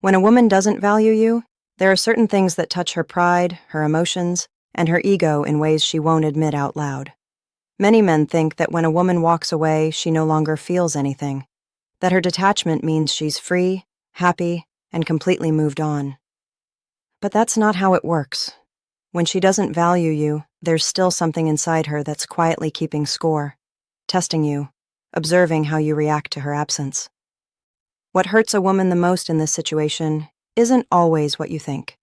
When a woman doesn't value you, there are certain things that touch her pride, her emotions, and her ego in ways she won't admit out loud. Many men think that when a woman walks away, she no longer feels anything, that her detachment means she's free, happy, and completely moved on. But that's not how it works. When she doesn't value you, there's still something inside her that's quietly keeping score, testing you, observing how you react to her absence. What hurts a woman the most in this situation isn't always what you think.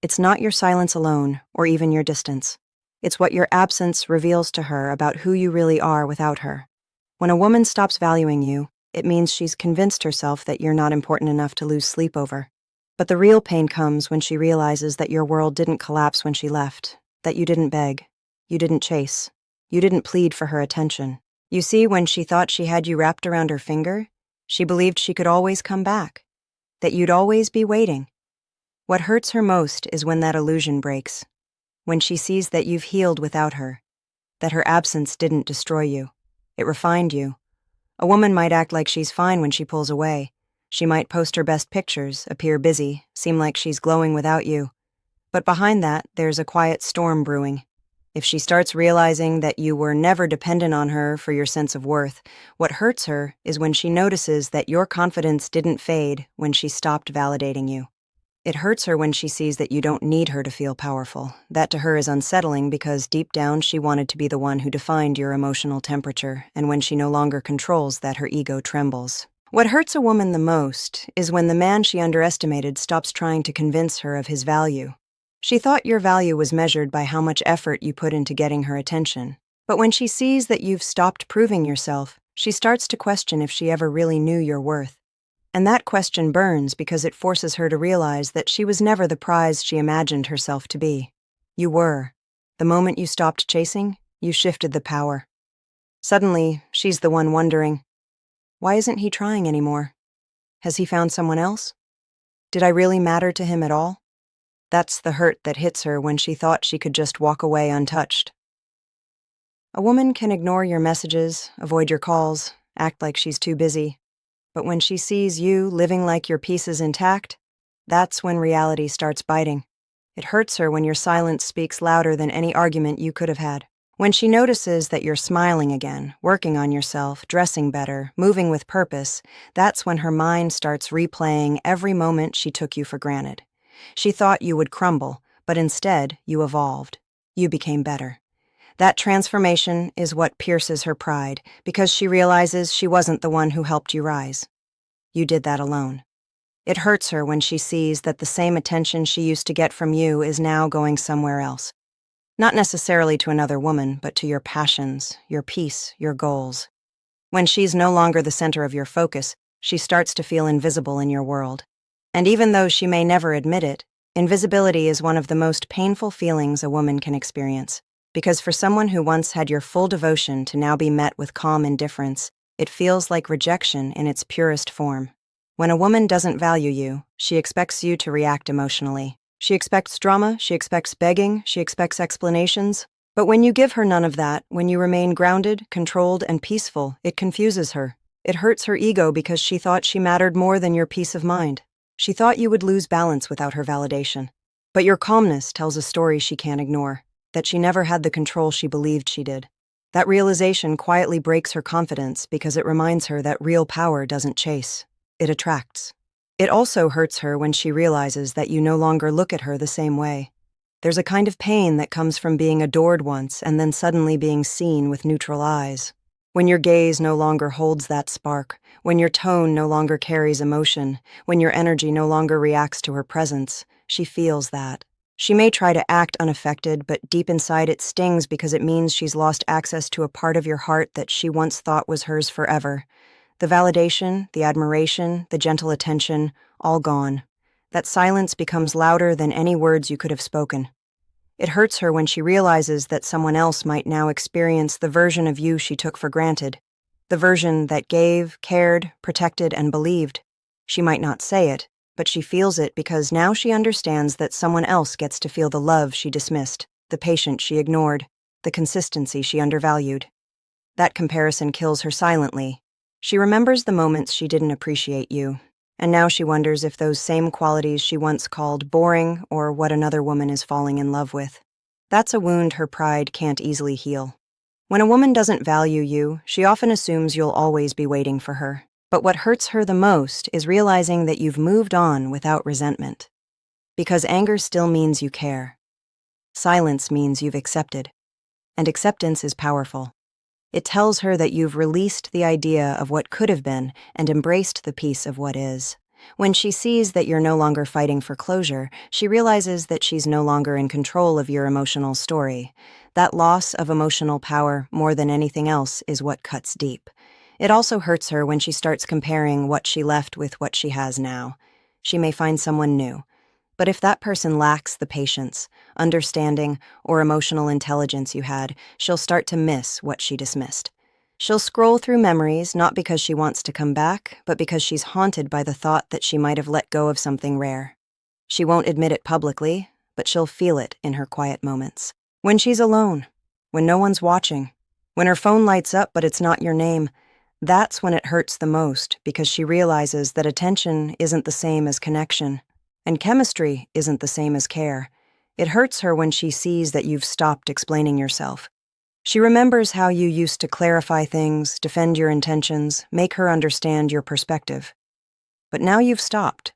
It's not your silence alone, or even your distance. It's what your absence reveals to her about who you really are without her. When a woman stops valuing you, it means she's convinced herself that you're not important enough to lose sleep over. But the real pain comes when she realizes that your world didn't collapse when she left, that you didn't beg, you didn't chase, you didn't plead for her attention. You see, when she thought she had you wrapped around her finger, she believed she could always come back, that you'd always be waiting. What hurts her most is when that illusion breaks, when she sees that you've healed without her, that her absence didn't destroy you, it refined you. A woman might act like she's fine when she pulls away. She might post her best pictures, appear busy, seem like she's glowing without you. But behind that, there's a quiet storm brewing. If she starts realizing that you were never dependent on her for your sense of worth, what hurts her is when she notices that your confidence didn't fade when she stopped validating you. It hurts her when she sees that you don't need her to feel powerful. That to her is unsettling because deep down she wanted to be the one who defined your emotional temperature, and when she no longer controls that, her ego trembles. What hurts a woman the most is when the man she underestimated stops trying to convince her of his value. She thought your value was measured by how much effort you put into getting her attention. But when she sees that you've stopped proving yourself, she starts to question if she ever really knew your worth. And that question burns because it forces her to realize that she was never the prize she imagined herself to be. You were. The moment you stopped chasing, you shifted the power. Suddenly, she's the one wondering, why isn't he trying anymore? Has he found someone else? Did I really matter to him at all? That's the hurt that hits her when she thought she could just walk away untouched. A woman can ignore your messages, avoid your calls, act like she's too busy. But when she sees you living like your peace is intact, that's when reality starts biting. It hurts her when your silence speaks louder than any argument you could have had. When she notices that you're smiling again, working on yourself, dressing better, moving with purpose, that's when her mind starts replaying every moment she took you for granted. She thought you would crumble, but instead, you evolved. You became better. That transformation is what pierces her pride, because she realizes she wasn't the one who helped you rise. You did that alone. It hurts her when she sees that the same attention she used to get from you is now going somewhere else. Not necessarily to another woman, but to your passions, your peace, your goals. When she's no longer the center of your focus, she starts to feel invisible in your world. And even though she may never admit it, invisibility is one of the most painful feelings a woman can experience. Because for someone who once had your full devotion to now be met with calm indifference, it feels like rejection in its purest form. When a woman doesn't value you, she expects you to react emotionally. She expects drama, she expects begging, she expects explanations. But when you give her none of that, when you remain grounded, controlled, and peaceful, it confuses her. It hurts her ego because she thought she mattered more than your peace of mind. She thought you would lose balance without her validation. But your calmness tells a story she can't ignore, that she never had the control she believed she did. That realization quietly breaks her confidence because it reminds her that real power doesn't chase, it attracts. It also hurts her when she realizes that you no longer look at her the same way. There's a kind of pain that comes from being adored once and then suddenly being seen with neutral eyes. When your gaze no longer holds that spark, when your tone no longer carries emotion, when your energy no longer reacts to her presence, she feels that. She may try to act unaffected, but deep inside it stings because it means she's lost access to a part of your heart that she once thought was hers forever. The validation, the admiration, the gentle attention, all gone. That silence becomes louder than any words you could have spoken. It hurts her when she realizes that someone else might now experience the version of you she took for granted, the version that gave, cared, protected, and believed. She might not say it, but she feels it because now she understands that someone else gets to feel the love she dismissed, the patience she ignored, the consistency she undervalued. That comparison kills her silently. She remembers the moments she didn't appreciate you, And now she wonders if those same qualities she once called boring or what another woman is falling in love with. That's a wound her pride can't easily heal. When a woman doesn't value you, she often assumes you'll always be waiting for her. But what hurts her the most is realizing that you've moved on without resentment. Because anger still means you care. Silence means you've accepted. And acceptance is powerful. It tells her that you've released the idea of what could have been and embraced the peace of what is. When she sees that you're no longer fighting for closure, she realizes that she's no longer in control of your emotional story. That loss of emotional power, more than anything else, is what cuts deep. It also hurts her when she starts comparing what she left with what she has now. She may find someone new. But if that person lacks the patience, understanding, or emotional intelligence you had, she'll start to miss what she dismissed. She'll scroll through memories not because she wants to come back, but because she's haunted by the thought that she might have let go of something rare. She won't admit it publicly, but she'll feel it in her quiet moments. When she's alone, when no one's watching, when her phone lights up but it's not your name, that's when it hurts the most because she realizes that attention isn't the same as connection. And chemistry isn't the same as care. It hurts her when she sees that you've stopped explaining yourself. She remembers how you used to clarify things, defend your intentions, make her understand your perspective. But now you've stopped.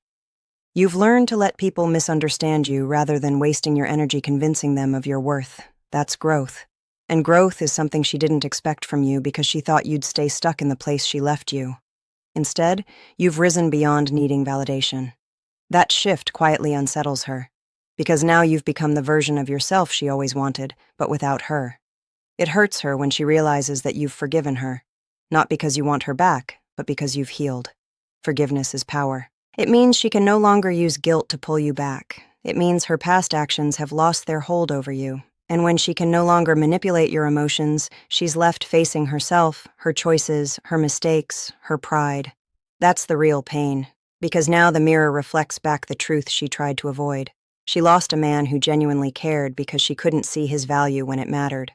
You've learned to let people misunderstand you rather than wasting your energy convincing them of your worth. That's growth. And growth is something she didn't expect from you because she thought you'd stay stuck in the place she left you. Instead, you've risen beyond needing validation. That shift quietly unsettles her, because now you've become the version of yourself she always wanted, but without her. It hurts her when she realizes that you've forgiven her, not because you want her back, but because you've healed. Forgiveness is power. It means she can no longer use guilt to pull you back. It means her past actions have lost their hold over you, and when she can no longer manipulate your emotions, she's left facing herself, her choices, her mistakes, her pride. That's the real pain. Because now the mirror reflects back the truth she tried to avoid. She lost a man who genuinely cared because she couldn't see his value when it mattered.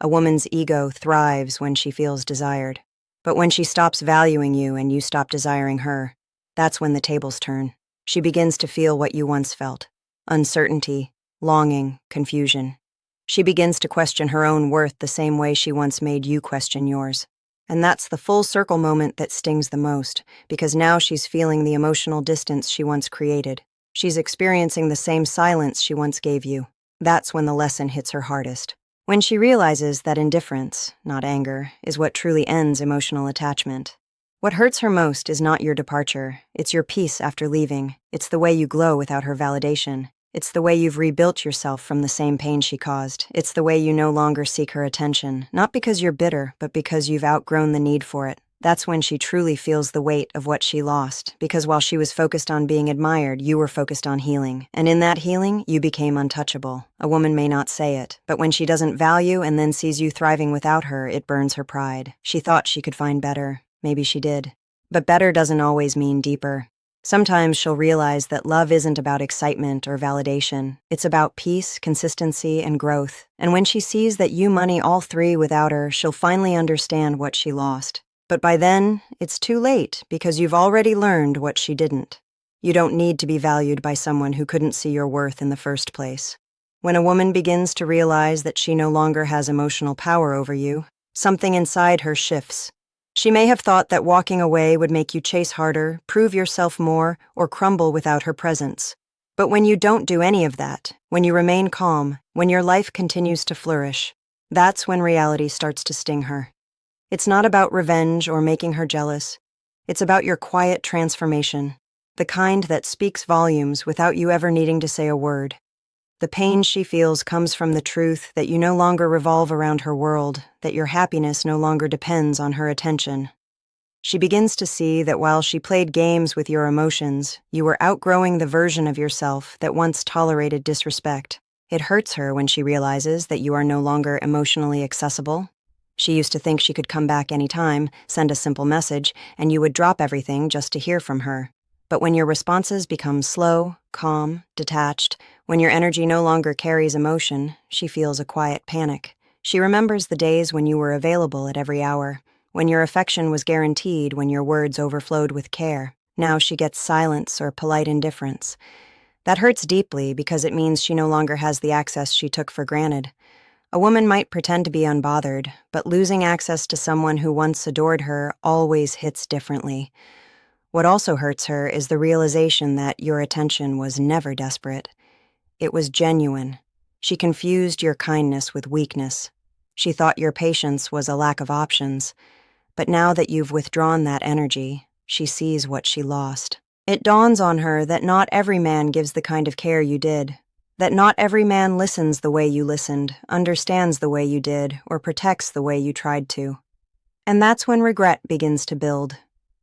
A woman's ego thrives when she feels desired. But when she stops valuing you and you stop desiring her, that's when the tables turn. She begins to feel what you once felt: uncertainty, longing, confusion. She begins to question her own worth the same way she once made you question yours. And that's the full circle moment that stings the most, because now she's feeling the emotional distance she once created. She's experiencing the same silence she once gave you. That's when the lesson hits her hardest. When she realizes that indifference, not anger, is what truly ends emotional attachment. What hurts her most is not your departure. It's your peace after leaving. It's the way you glow without her validation. It's the way you've rebuilt yourself from the same pain she caused. It's the way you no longer seek her attention, not because you're bitter, but because you've outgrown the need for it. That's when she truly feels the weight of what she lost, because while she was focused on being admired, you were focused on healing. And in that healing, you became untouchable. A woman may not say it, but when she doesn't value and then sees you thriving without her, it burns her pride. She thought she could find better. Maybe she did. But better doesn't always mean deeper. Sometimes she'll realize that love isn't about excitement or validation. It's about peace, consistency, and growth. And when she sees that you money all three without her, she'll finally understand what she lost. But by then, it's too late because you've already learned what she didn't. You don't need to be valued by someone who couldn't see your worth in the first place. When a woman begins to realize that she no longer has emotional power over you, something inside her shifts. She may have thought that walking away would make you chase harder, prove yourself more, or crumble without her presence. But when you don't do any of that, when you remain calm, when your life continues to flourish, that's when reality starts to sting her. It's not about revenge or making her jealous. It's about your quiet transformation, the kind that speaks volumes without you ever needing to say a word. The pain she feels comes from the truth that you no longer revolve around her world, that your happiness no longer depends on her attention. She begins to see that while she played games with your emotions, you were outgrowing the version of yourself that once tolerated disrespect. It hurts her when she realizes that you are no longer emotionally accessible. She used to think she could come back anytime, send a simple message, and you would drop everything just to hear from her. But when your responses become slow, calm, detached, when your energy no longer carries emotion, she feels a quiet panic. She remembers the days when you were available at every hour, when your affection was guaranteed, when your words overflowed with care. Now she gets silence or polite indifference. That hurts deeply because it means she no longer has the access she took for granted. A woman might pretend to be unbothered, but losing access to someone who once adored her always hits differently. What also hurts her is the realization that your attention was never desperate. It was genuine. She confused your kindness with weakness. She thought your patience was a lack of options. But now that you've withdrawn that energy, she sees what she lost. It dawns on her that not every man gives the kind of care you did, that not every man listens the way you listened, understands the way you did, or protects the way you tried to. And that's when regret begins to build.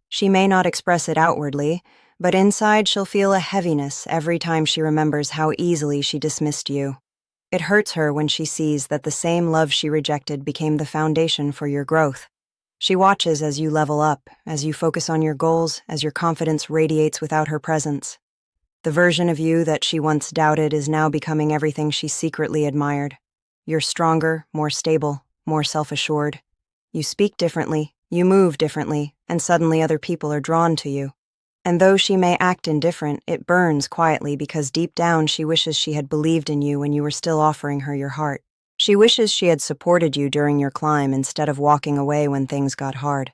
She may not express it outwardly, but inside she'll feel a heaviness every time she remembers how easily she dismissed you. It hurts her when she sees that the same love she rejected became the foundation for your growth. She watches as you level up, as you focus on your goals, as your confidence radiates without her presence. The version of you that she once doubted is now becoming everything she secretly admired. You're stronger, more stable, more self-assured. You speak differently, you move differently, and suddenly other people are drawn to you. And though she may act indifferent, it burns quietly because deep down she wishes she had believed in you when you were still offering her your heart. She wishes she had supported you during your climb instead of walking away when things got hard.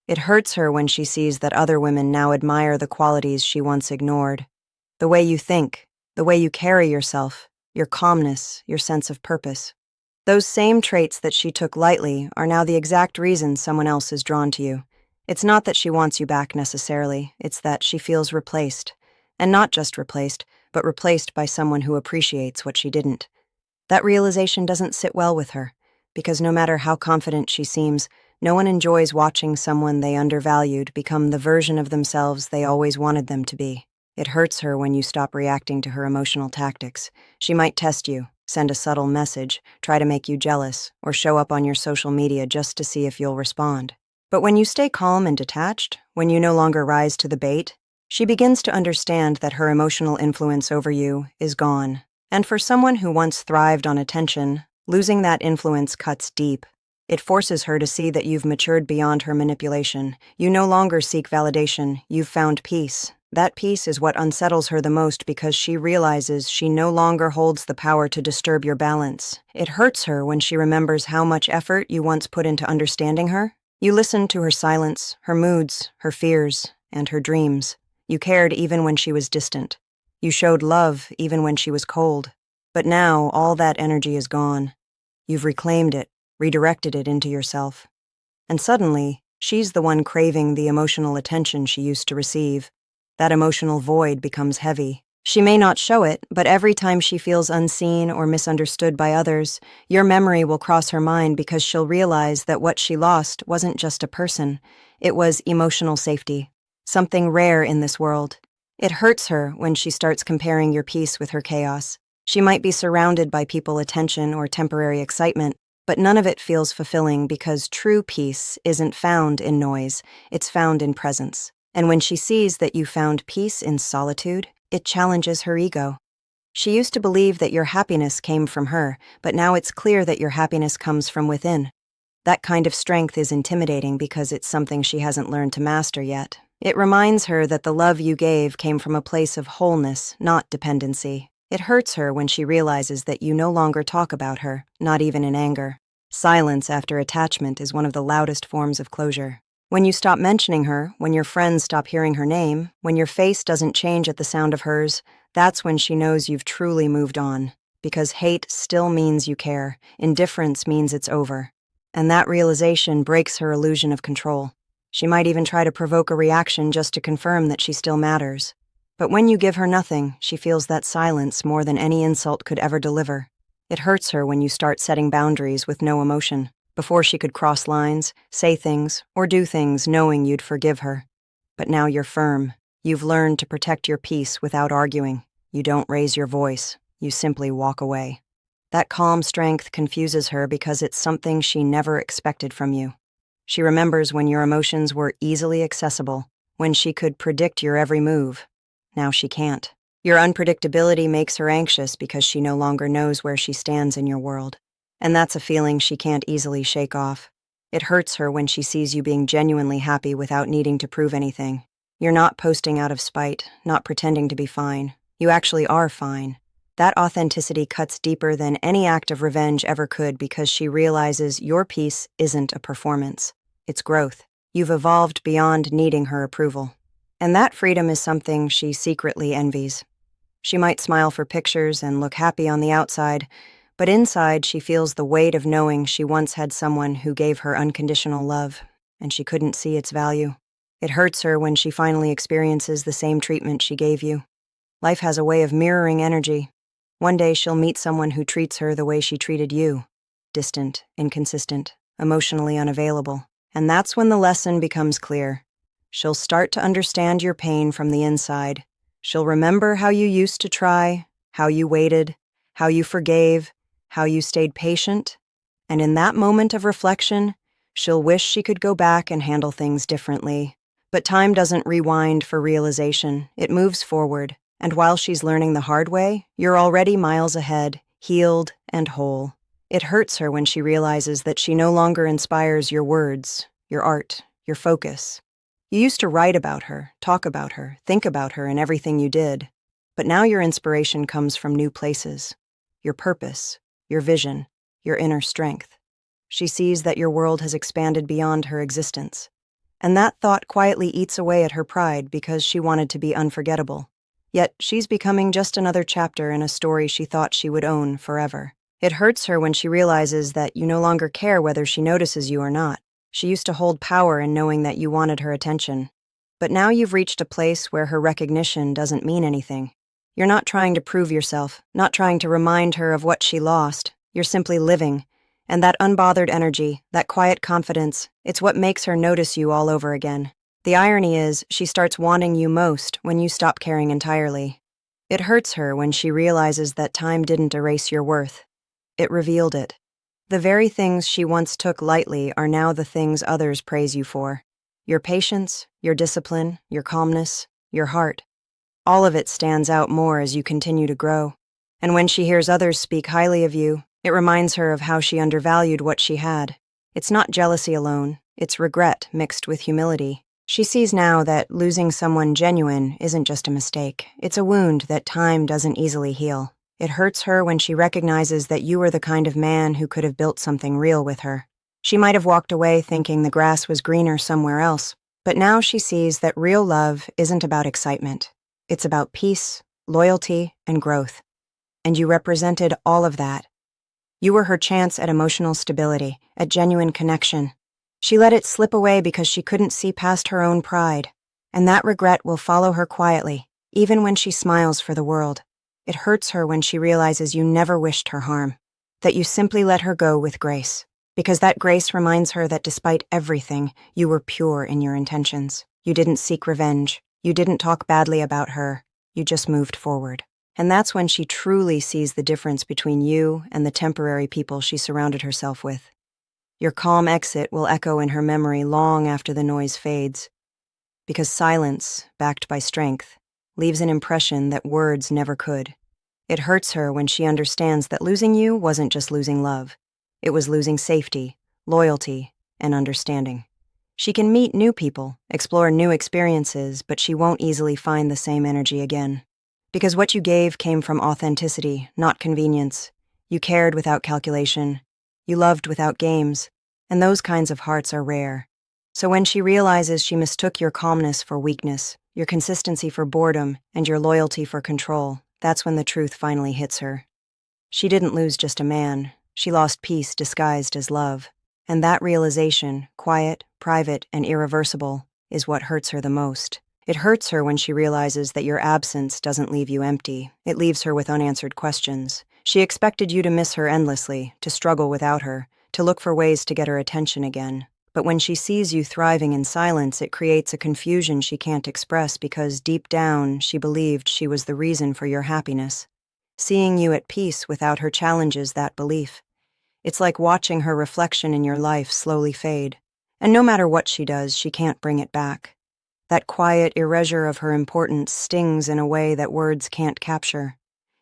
It hurts her when she sees that other women now admire the qualities she once ignored. The way you think, the way you carry yourself, your calmness, your sense of purpose. Those same traits that she took lightly are now the exact reason someone else is drawn to you. It's not that she wants you back necessarily, it's that she feels replaced. And not just replaced, but replaced by someone who appreciates what she didn't. That realization doesn't sit well with her, because no matter how confident she seems, no one enjoys watching someone they undervalued become the version of themselves they always wanted them to be. It hurts her when you stop reacting to her emotional tactics. She might test you, send a subtle message, try to make you jealous, or show up on your social media just to see if you'll respond. But when you stay calm and detached, when you no longer rise to the bait, she begins to understand that her emotional influence over you is gone. And for someone who once thrived on attention, losing that influence cuts deep. It forces her to see that you've matured beyond her manipulation. You no longer seek validation, you've found peace. That peace is what unsettles her the most because she realizes she no longer holds the power to disturb your balance. It hurts her when she remembers how much effort you once put into understanding her. You listened to her silence, her moods, her fears, and her dreams. You cared even when she was distant. You showed love even when she was cold. But now all that energy is gone. You've reclaimed it, redirected it into yourself. And suddenly, she's the one craving the emotional attention she used to receive. That emotional void becomes heavy. She may not show it, but every time she feels unseen or misunderstood by others, your memory will cross her mind because she'll realize that what she lost wasn't just a person. It was emotional safety, something rare in this world. It hurts her when she starts comparing your peace with her chaos. She might be surrounded by people's attention or temporary excitement, but none of it feels fulfilling because true peace isn't found in noise, it's found in presence. And when she sees that you found peace in solitude, it challenges her ego. She used to believe that your happiness came from her, but now it's clear that your happiness comes from within. That kind of strength is intimidating because it's something she hasn't learned to master yet. It reminds her that the love you gave came from a place of wholeness, not dependency. It hurts her when she realizes that you no longer talk about her, not even in anger. Silence after attachment is one of the loudest forms of closure. When you stop mentioning her, when your friends stop hearing her name, when your face doesn't change at the sound of hers, that's when she knows you've truly moved on. Because hate still means you care, indifference means it's over. And that realization breaks her illusion of control. She might even try to provoke a reaction just to confirm that she still matters. But when you give her nothing, she feels that silence more than any insult could ever deliver. It hurts her when you start setting boundaries with no emotion. Before she could cross lines, say things, or do things knowing you'd forgive her. But now you're firm. You've learned to protect your peace without arguing. You don't raise your voice. You simply walk away. That calm strength confuses her because it's something she never expected from you. She remembers when your emotions were easily accessible, when she could predict your every move. Now she can't. Your unpredictability makes her anxious because she no longer knows where she stands in your world. And that's a feeling she can't easily shake off. It hurts her when she sees you being genuinely happy without needing to prove anything. You're not posting out of spite, not pretending to be fine. You actually are fine. That authenticity cuts deeper than any act of revenge ever could because she realizes your peace isn't a performance. It's growth. You've evolved beyond needing her approval. And that freedom is something she secretly envies. She might smile for pictures and look happy on the outside, but inside she feels the weight of knowing she once had someone who gave her unconditional love, and she couldn't see its value. It hurts her when she finally experiences the same treatment she gave you. Life has a way of mirroring energy. One day she'll meet someone who treats her the way she treated you, distant, inconsistent, emotionally unavailable. And that's when the lesson becomes clear. She'll start to understand your pain from the inside. She'll remember how you used to try, how you waited, how you forgave, how you stayed patient. And in that moment of reflection, she'll wish she could go back and handle things differently. But time doesn't rewind for realization, it moves forward. And while she's learning the hard way, you're already miles ahead, healed and whole. It hurts her when she realizes that she no longer inspires your words, your art, your focus. You used to write about her, talk about her, think about her in everything you did. But now your inspiration comes from new places. Your purpose, your vision, your inner strength. She sees that your world has expanded beyond her existence. And that thought quietly eats away at her pride because she wanted to be unforgettable. Yet she's becoming just another chapter in a story she thought she would own forever. It hurts her when she realizes that you no longer care whether she notices you or not. She used to hold power in knowing that you wanted her attention. But now you've reached a place where her recognition doesn't mean anything. You're not trying to prove yourself, not trying to remind her of what she lost. You're simply living. And that unbothered energy, that quiet confidence, it's what makes her notice you all over again. The irony is, she starts wanting you most when you stop caring entirely. It hurts her when she realizes that time didn't erase your worth. It revealed it. The very things she once took lightly are now the things others praise you for. Your patience, your discipline, your calmness, your heart. All of it stands out more as you continue to grow. And when she hears others speak highly of you, it reminds her of how she undervalued what she had. It's not jealousy alone, it's regret mixed with humility. She sees now that losing someone genuine isn't just a mistake. It's a wound that time doesn't easily heal. It hurts her when she recognizes that you were the kind of man who could have built something real with her. She might have walked away thinking the grass was greener somewhere else, but now she sees that real love isn't about excitement. It's about peace, loyalty, and growth. And you represented all of that. You were her chance at emotional stability, at genuine connection. She let it slip away because she couldn't see past her own pride, and that regret will follow her quietly, even when she smiles for the world. It hurts her when she realizes you never wished her harm, that you simply let her go with grace, because that grace reminds her that despite everything, you were pure in your intentions. You didn't seek revenge. You didn't talk badly about her. You just moved forward. And that's when she truly sees the difference between you and the temporary people she surrounded herself with. Your calm exit will echo in her memory long after the noise fades, because silence, backed by strength, leaves an impression that words never could. It hurts her when she understands that losing you wasn't just losing love. It was losing safety, loyalty, and understanding. She can meet new people, explore new experiences, but she won't easily find the same energy again. Because what you gave came from authenticity, not convenience. You cared without calculation. You loved without games, and those kinds of hearts are rare. So when she realizes she mistook your calmness for weakness, your consistency for boredom, and your loyalty for control, that's when the truth finally hits her. She didn't lose just a man. She lost peace disguised as love. And that realization, quiet, private, and irreversible, is what hurts her the most. It hurts her when she realizes that your absence doesn't leave you empty. It leaves her with unanswered questions. She expected you to miss her endlessly, to struggle without her, to look for ways to get her attention again. But when she sees you thriving in silence, it creates a confusion she can't express because deep down, she believed she was the reason for your happiness. Seeing you at peace without her challenges that belief. It's like watching her reflection in your life slowly fade. And no matter what she does, she can't bring it back. That quiet erasure of her importance stings in a way that words can't capture.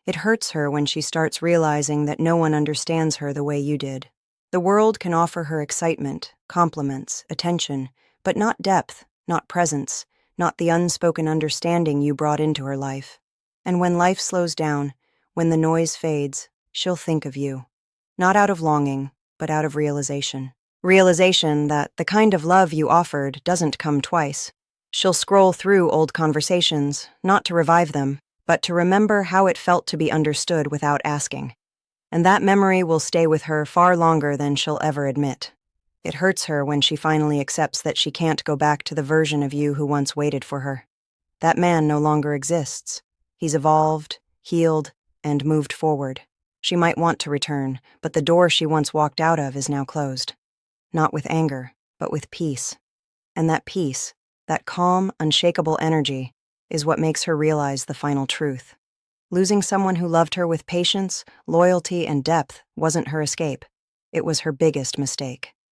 It hurts her when she starts realizing that no one understands her the way you did. The world can offer her excitement, compliments, attention, but not depth, not presence, not the unspoken understanding you brought into her life. And when life slows down, when the noise fades, she'll think of you. Not out of longing, but out of realization. Realization that the kind of love you offered doesn't come twice. She'll scroll through old conversations, not to revive them, but to remember how it felt to be understood without asking. And that memory will stay with her far longer than she'll ever admit. It hurts her when she finally accepts that she can't go back to the version of you who once waited for her. That man no longer exists. He's evolved, healed, and moved forward. She might want to return, but the door she once walked out of is now closed. Not with anger, but with peace. And that peace, that calm, unshakable energy, is what makes her realize the final truth. Losing someone who loved her with patience, loyalty, and depth wasn't her escape. It was her biggest mistake.